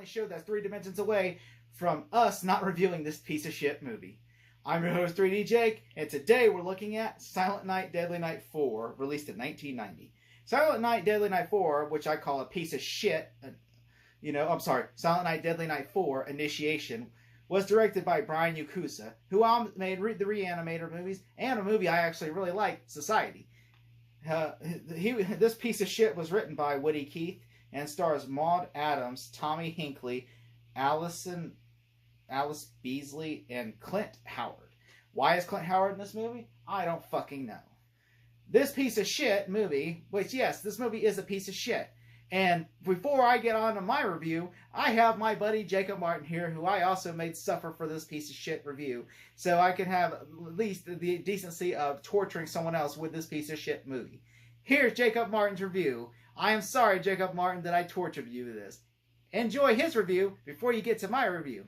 finally showed that's 3 dimensions away from us not reviewing this piece of shit movie. I'm your host, 3D Jake, and today we're looking at Silent Night, Deadly Night 4, released in 1990. Silent Night, Deadly Night 4, which I call a piece of shit, Silent Night, Deadly Night 4, Initiation, was directed by Brian Yakuza, who made the Reanimator movies, and a movie I actually really like, Society. This piece of shit was written by Woody Keith, and stars Maud Adams, Tommy Hinckley, Alice Beasley, and Clint Howard. Why is Clint Howard in this movie? I don't fucking know. This piece of shit movie, which yes, this movie is a piece of shit. And before I get on to my review, I have my buddy Jacob Martin here, who I also made suffer for this piece of shit review. So I can have at least the decency of torturing someone else with this piece of shit movie. Here's Jacob Martin's review. I am sorry, Jacob Martin, that I tortured you with this. Enjoy his review before you get to my review.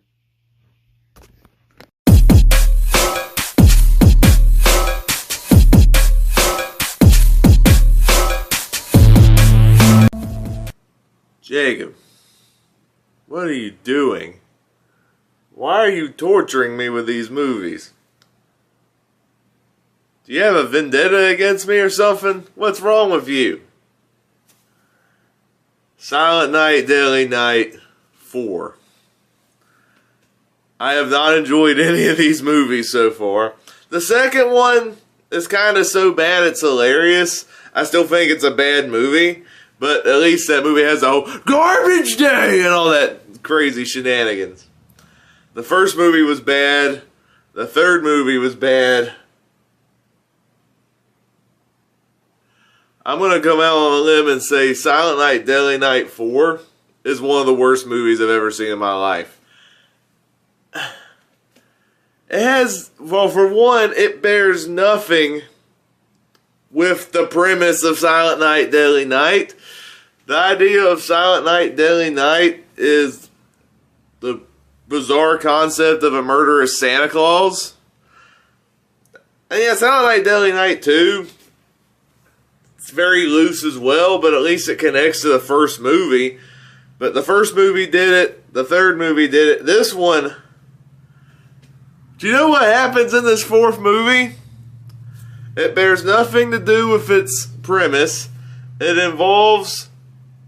Jacob, what are you doing? Why are you torturing me with these movies? Do you have a vendetta against me or something? What's wrong with you? Silent Night, Deadly Night 4. I have not enjoyed any of these movies so far. The second one is kind of so bad it's hilarious. I still think it's a bad movie. But at least that movie has a whole garbage day and all that crazy shenanigans. The first movie was bad. The third movie was bad. I'm going to come out on a limb and say Silent Night, Deadly Night 4 is one of the worst movies I've ever seen in my life. It has, well, for one, it bears nothing with the premise of Silent Night, Deadly Night. The idea of Silent Night, Deadly Night is the bizarre concept of a murderous Santa Claus. And yeah, Silent Night, Deadly Night 2, it's very loose as well, but at least it connects to the first movie. But the first movie did it, the third movie did it. This one, do you know what happens in this fourth movie? It bears nothing to do with its premise. It involves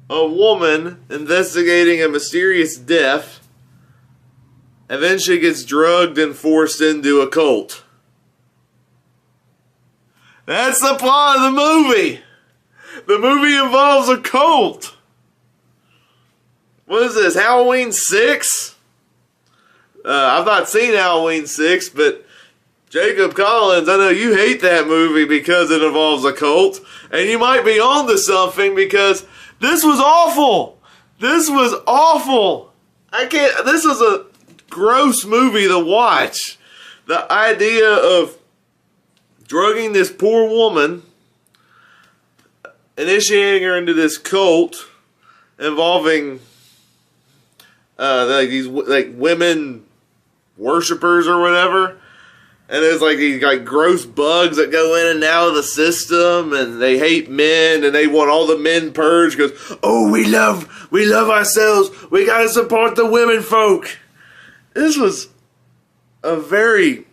a woman investigating a mysterious death, and then she gets drugged and forced into a cult. That's the plot of the movie. The movie involves a cult. What is this, Halloween 6? I've not seen Halloween 6, but Jacob Collins, I know you hate that movie because it involves a cult, and you might be onto something because this was awful. This was awful. This is a gross movie to watch. The idea of drugging this poor woman, initiating her into this cult involving these women worshippers or whatever. And there's like these gross bugs that go in and out of the system, and they hate men, and they want all the men purged because, oh, we love ourselves. We gotta support the women folk. This was a very,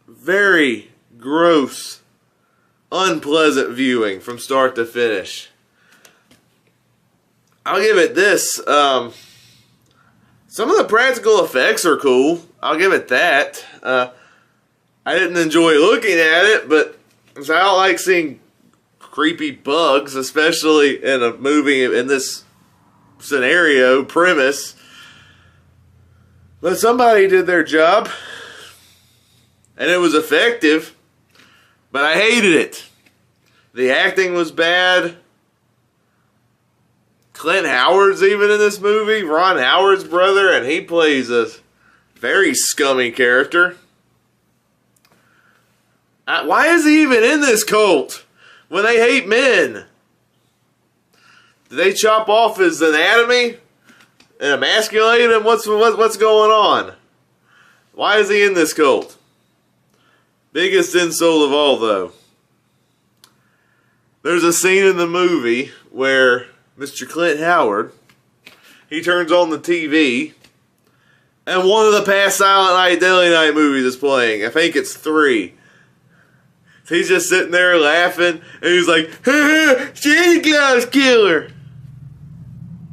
very gross, unpleasant viewing from start to finish. I'll give it this. Some of the practical effects are cool. I'll give it that. I didn't enjoy looking at it, but I don't like seeing creepy bugs, especially in a movie in this scenario, premise. But somebody did their job, and it was effective, but I hated it. The acting was bad. Clint Howard's even in this movie, Ron Howard's brother, and he plays a very scummy character. Why is he even in this cult when they hate men? Did they chop off his anatomy and emasculate him? What's going on? Why is he in this cult? Biggest insult of all, though. There's a scene in the movie where Mr. Clint Howard he turns on the TV, and one of the past Silent Night, Deadly Night movies is playing. I think it's 3. So he's just sitting there laughing, and he's like, Santa Claus killer.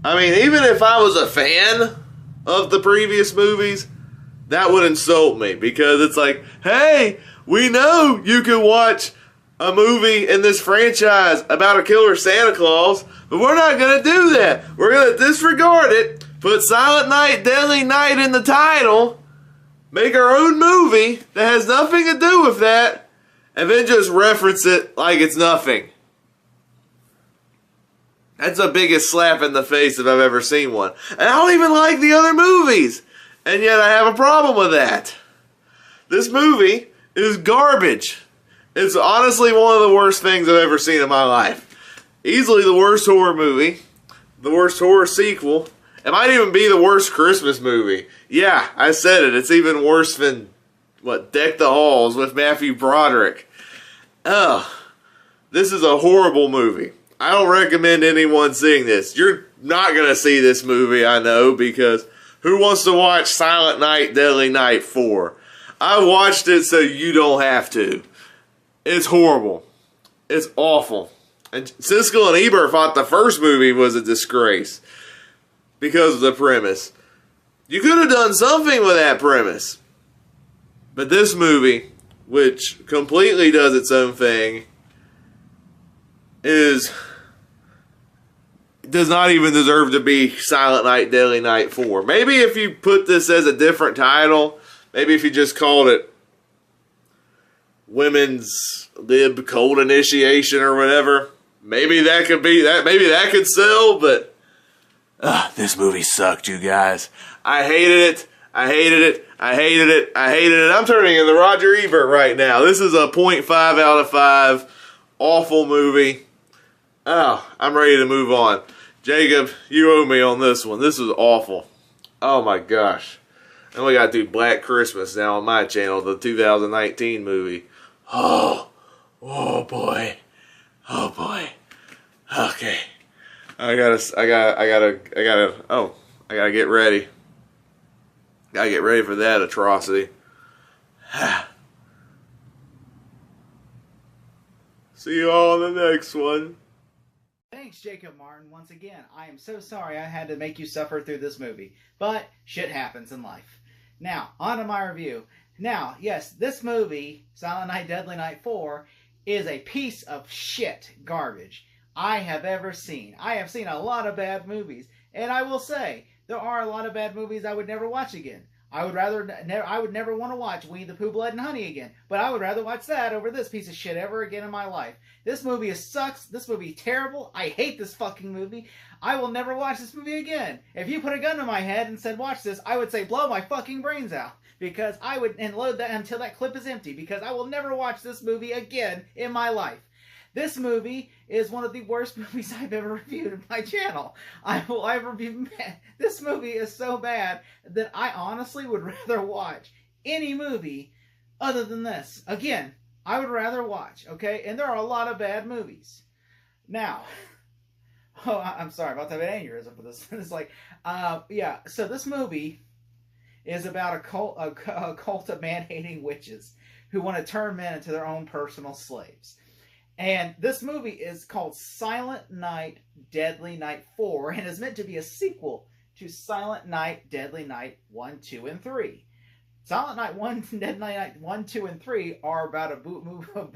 I mean, even if I was a fan of the previous movies, that would insult me, because it's like, hey, we know you can watch a movie in this franchise about a killer Santa Claus, but we're not going to do that. We're going to disregard it, put Silent Night, Deadly Night in the title, make our own movie that has nothing to do with that, and then just reference it like it's nothing. That's the biggest slap in the face if I've ever seen one. And I don't even like the other movies, and yet I have a problem with that. This movie is garbage. It's honestly one of the worst things I've ever seen in my life. Easily the worst horror movie, the worst horror sequel. It might even be the worst Christmas movie. Yeah, I said it. It's even worse than, Deck the Halls with Matthew Broderick. Ugh. This is a horrible movie. I don't recommend anyone seeing this. You're not going to see this movie, I know, because who wants to watch Silent Night, Deadly Night 4? I watched it so you don't have to. It's horrible. It's awful. And Siskel and Ebert thought the first movie was a disgrace because of the premise. You could have done something with that premise. But this movie, which completely does its own thing, does not even deserve to be Silent Night, Deadly Night 4. Maybe if you put this as a different title, maybe if you just called it Women's Lib Cold Initiation or whatever, maybe that could be that. Maybe that could sell. But this movie sucked, you guys. I hated it. I hated it. I hated it. I hated it. I'm turning into Roger Ebert right now. This is a 0.5 out of 5. Awful movie. Oh, I'm ready to move on. Jacob, you owe me on this one. This is awful. Oh my gosh. And we got to do Black Christmas now on my channel, the 2019 movie. Oh boy. Oh boy. Okay. I gotta get ready. Gotta get ready for that atrocity. See you all in the next one. Thanks, Jacob Martin, once again. I am so sorry I had to make you suffer through this movie. But shit happens in life. Now, on to my review. Now, yes, this movie, Silent Night, Deadly Night 4, is a piece of shit garbage I have ever seen. I have seen a lot of bad movies. And I will say, there are a lot of bad movies I would never watch again. I would never want to watch Winnie the Pooh, Blood and Honey again. But I would rather watch that over this piece of shit ever again in my life. This movie sucks. This movie is terrible. I hate this fucking movie. I will never watch this movie again. If you put a gun to my head and said watch this, I would say blow my fucking brains out. Because I would, and load that until that clip is empty. Because I will never watch this movie again in my life. This movie is one of the worst movies I've ever reviewed on my channel. This movie is so bad that I honestly would rather watch any movie other than this. Again, I would rather watch, okay? And there are a lot of bad movies. Now, I'm sorry, I'm about to have an aneurysm for this. It's like, yeah, so this movie is about a cult of man-hating witches who want to turn men into their own personal slaves. And this movie is called Silent Night, Deadly Night 4, and is meant to be a sequel to Silent Night, Deadly Night 1, 2, and 3. Silent Night 1, Deadly Night 1, 2, and 3 are about a movie about a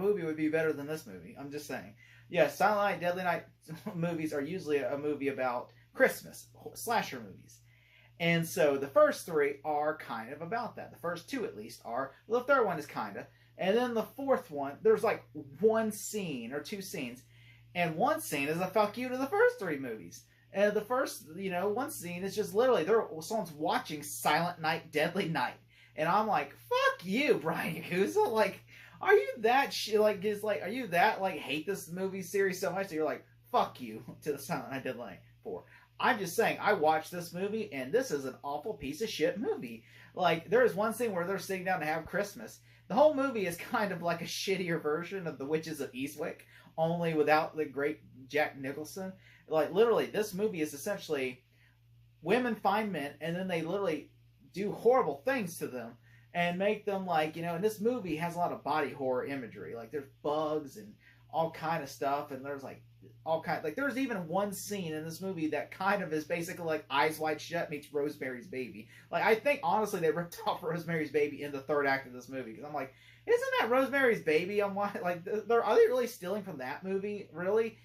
booby would be better than this movie. I'm just saying. Yes, Silent Night, Deadly Night movies are usually a movie about Christmas, slasher movies. And so the first 3 are kind of about that. The first 2 at least are. Well, the third one is kind of. And then the fourth one, there's like 1 scene or 2 scenes. And 1 scene is a fuck you to the first 3 movies. And the first, 1 scene is just literally, someone's watching Silent Night, Deadly Night. And I'm like, fuck you, Brian Yakuza. Like, are you that are you that, hate this movie series so much that you're like, fuck you to the Silent Night, Deadly Night 4. I'm just saying, I watched this movie, and this is an awful piece of shit movie. Like, there is 1 scene where they're sitting down to have Christmas. The whole movie is kind of like a shittier version of The Witches of Eastwick, only without the great Jack Nicholson. Like, literally, this movie is essentially women find men, and then they literally do horrible things to them and make them like, and this movie has a lot of body horror imagery. Like, there's bugs and all kind of stuff, and there's like all kind, like there's even one scene in this movie that kind of is basically like Eyes Wide Shut meets Rosemary's Baby. Like, I think honestly they ripped off Rosemary's Baby in the third act of this movie, because I'm like, isn't that Rosemary's Baby? I'm like, are they really stealing from that movie? Really?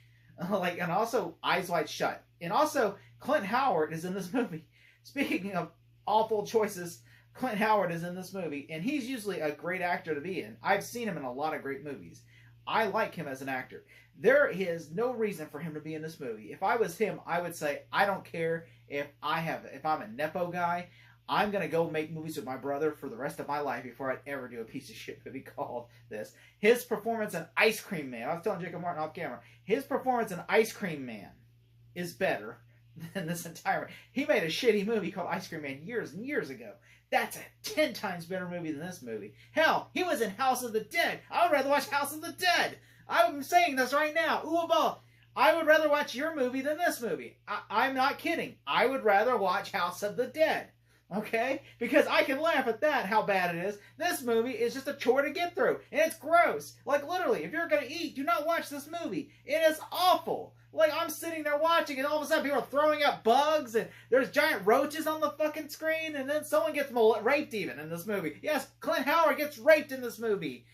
Like, and also Eyes Wide Shut, and also Clint Howard is in this movie. Speaking of awful choices, Clint Howard is in this movie, and he's usually a great actor to be in. I've seen him in a lot of great movies. I like him as an actor. There is no reason for him to be in this movie. If I was him, I would say, I don't care if I'm a Nepo guy, I'm going to go make movies with my brother for the rest of my life before I'd ever do a piece of shit movie called this. His performance in Ice Cream Man, I was telling Jacob Martin off camera, his performance in Ice Cream Man is better than this entire... He made a shitty movie called Ice Cream Man years and years ago. That's a 10 times better movie than this movie. Hell, he was in House of the Dead. I would rather watch House of the Dead. I'm saying this right now. Uwaball, I would rather watch your movie than this movie. I'm not kidding. I would rather watch House of the Dead. Okay? Because I can laugh at that, how bad it is. This movie is just a chore to get through. And it's gross. Like, literally, if you're going to eat, do not watch this movie. It is awful. Like, I'm sitting there watching, and all of a sudden people are throwing up bugs, and there's giant roaches on the fucking screen, and then someone gets raped even in this movie. Yes, Clint Howard gets raped in this movie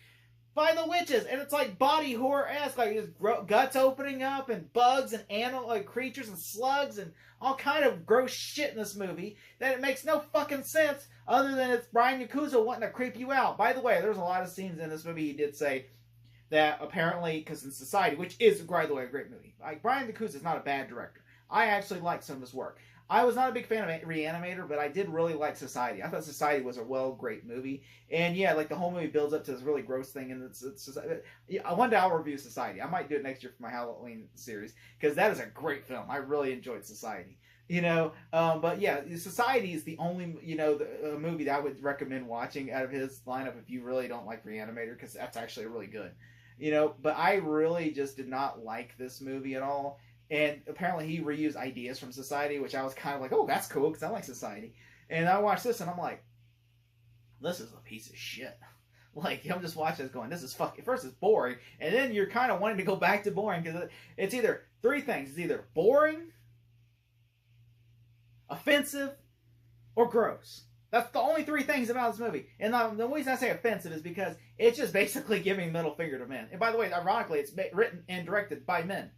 by the witches, and it's like body horror-esque, like his guts opening up, and bugs, and animal, like creatures, and slugs, and all kind of gross shit in this movie, that it makes no fucking sense, other than it's Brian Yakuza wanting to creep you out. By the way, there's a lot of scenes in this movie he did say that apparently, because in Society, which is, by the way, a great movie. Like, Brian Yakuza is not a bad director. I actually like some of his work. I was not a big fan of Reanimator, but I did really like Society. I thought Society was a great movie. And yeah, like the whole movie builds up to this really gross thing. And one day I'll review Society. I might do it next year for my Halloween series, because that is a great film. I really enjoyed Society. But yeah, Society is the only, movie that I would recommend watching out of his lineup if you really don't like Reanimator, because that's actually really good. But I really just did not like this movie at all. And apparently he reused ideas from Society, which I was kind of like, oh, that's cool, because I like Society. And I watched this, and I'm like, this is a piece of shit. Like, I'm just watching this going, this is fucking... First, it's boring, and then you're kind of wanting to go back to boring, because it's either three things. It's either boring, offensive, or gross. That's the only three things about this movie. And the reason I say offensive is because it's just basically giving middle finger to men. And by the way, ironically, it's written and directed by men.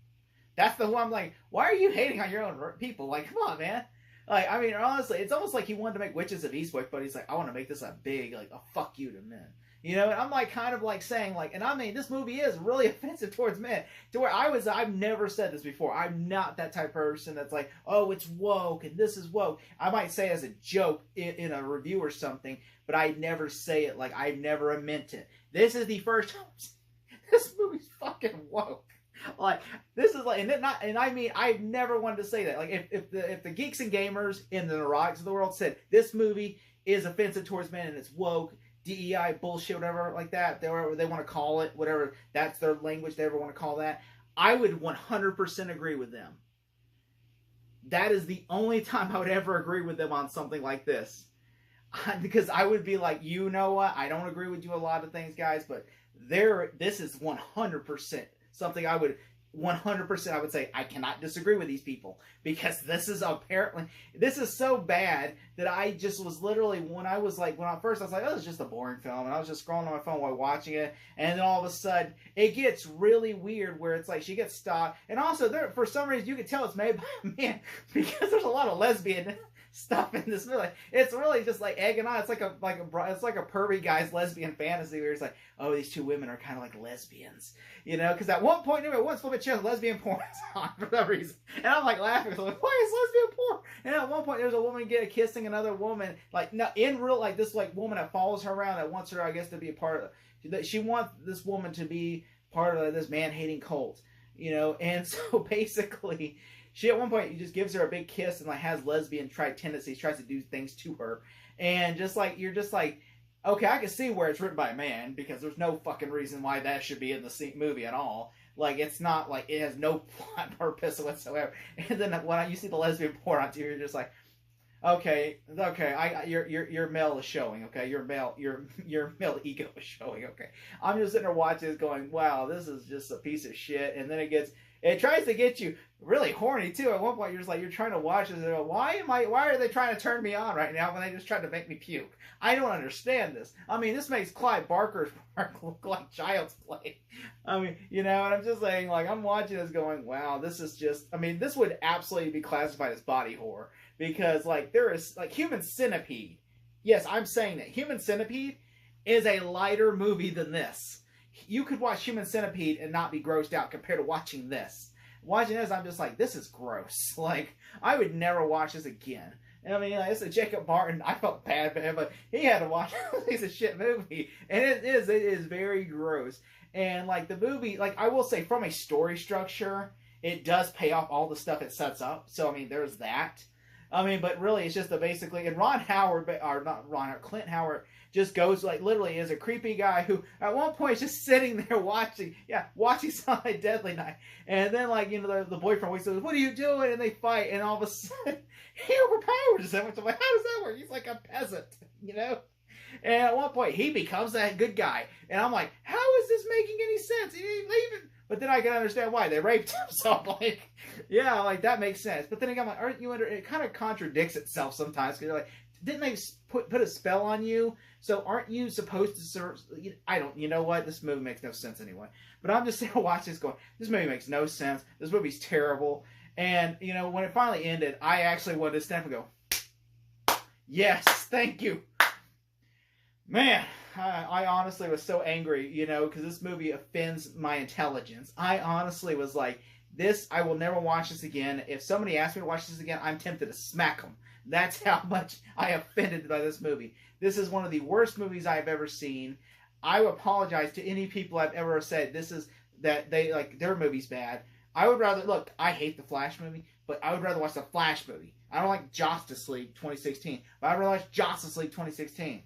That's the one I'm like, why are you hating on your own people? Like, come on, man. Like, I mean, honestly, it's almost like he wanted to make Witches of Eastwick, but he's like, I want to make this a big, like, a fuck you to men. And I'm like, kind of like saying, like, and I mean, this movie is really offensive towards men. To where I've never said this before. I'm not that type of person that's like, oh, it's woke, and this is woke. I might say it as a joke in a review or something, but I never say it like I never meant it. This is the first time this movie's fucking woke. Like, this is like, and I mean, I've never wanted to say that. Like, if the geeks and gamers in the neurotics of the world said this movie is offensive towards men and it's woke, DEI bullshit, whatever like that, whatever they want to call it, whatever that's their language they ever want to call that, I would 100% agree with them. That is the only time I would ever agree with them on something like this. Because I would be like, you know what? I don't agree with you a lot of things, guys, but this is 100% something I would 100% I would say I cannot disagree with these people, because this is so bad that I just was literally, when I first I was like, oh, it's just a boring film, and I was just scrolling on my phone while watching it, and then all of a sudden it gets really weird where it's like she gets stopped, and also for some reason you can tell it's made by a man, because there's a lot of lesbian stuff in this movie. It's really just like egging on. It's like a pervy guy's lesbian fantasy where it's like, oh, these two women are kind of like lesbians, because at one point, at one split, she has lesbian porn on for that reason, and I'm like laughing. I'm like, why is lesbian porn? And at one point, there's a woman kissing another woman, like, no, in real, like this like woman that follows her around that wants her, I guess, to be a part of. She wants this woman to be part of this man-hating cult, and so basically. She at one point just gives her a big kiss and like has lesbian tendencies, tries to do things to her, and just like you're just like, okay, I can see where it's written by a man, because there's no fucking reason why that should be in the movie at all. Like, it's not like it has no plot purpose whatsoever. And then when you see the lesbian porn on TV, you're just like, okay, your male is showing. Okay, your male ego is showing. Okay, I'm just sitting there watching this, going, wow, this is just a piece of shit. And then it tries to get you really horny too. At one point, you're trying to watch this and go, why are they trying to turn me on right now when they just tried to make me puke? I don't understand this. I mean, this makes Clive Barker's work look like child's play. I mean, and I'm just saying, like, I'm watching this going, wow, this is just, I mean, this would absolutely be classified as body horror, because, like, there is, like, Human Centipede. Yes, I'm saying that. Human Centipede is a lighter movie than this. You could watch Human Centipede and not be grossed out compared to watching this. Watching this, I'm just like, this is gross. Like, I would never watch this again. And I mean, it's a Jacob Martin. I felt bad for him, but he had to watch this shit movie. And it is very gross. And, like, the movie, like, I will say, from a story structure, it does pay off all the stuff it sets up. So, I mean, there's that. I mean, but really, it's just basically, and Clint Howard just goes, like, literally is a creepy guy who, at one point, is just sitting there watching Silent Night, Deadly Night. And then, like, the boyfriend wakes up, what are you doing? And they fight, and all of a sudden, he overpowers him. I'm like, how does that work? He's like a peasant, And at one point, he becomes that good guy. And I'm like, how is this making any sense? But then I can understand why. They raped him. So I'm like, yeah, like, that makes sense. But then again, I'm like, aren't you it kind of contradicts itself sometimes. Because you're like, didn't they put a spell on you? So aren't you supposed to serve? I don't, you know what? This movie makes no sense anyway. But I'm just sitting there watching this going, this movie makes no sense. This movie's terrible. And, when it finally ended, I actually wanted to stand up and go, yes, thank you. Man, I honestly was so angry, because this movie offends my intelligence. I honestly was like, I will never watch this again. If somebody asks me to watch this again, I'm tempted to smack them. That's how much I offended by this movie. This is one of the worst movies I've ever seen. I apologize to any people I've ever said their movie's bad. I would rather, look, I hate the Flash movie, but I would rather watch the Flash movie. I don't like Justice League 2016, but I'd rather watch Justice League 2016.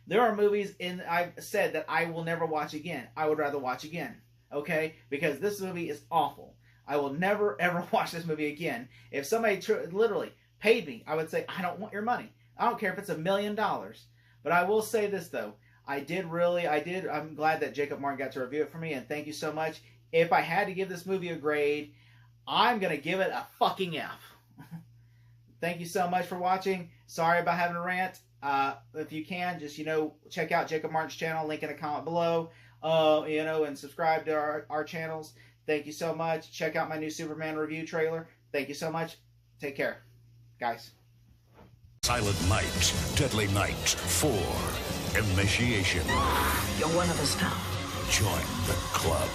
There are movies I've said that I will never watch again. I would rather watch again, okay? Because this movie is awful. I will never, ever watch this movie again. If somebody literally paid me, I would say, I don't want your money. I don't care if it's $1 million. But I will say this, though. I'm glad that Jacob Martin got to review it for me, and thank you so much. If I had to give this movie a grade, I'm going to give it a fucking F. Thank you so much for watching. Sorry about having a rant. If you can, just, check out Jacob Martin's channel, link in the comment below, and subscribe to our channels. Thank you so much. Check out my new Superman review trailer. Thank you so much. Take care, guys. Silent Night, Deadly Night 4, Initiation. You're one of us now. Join the club.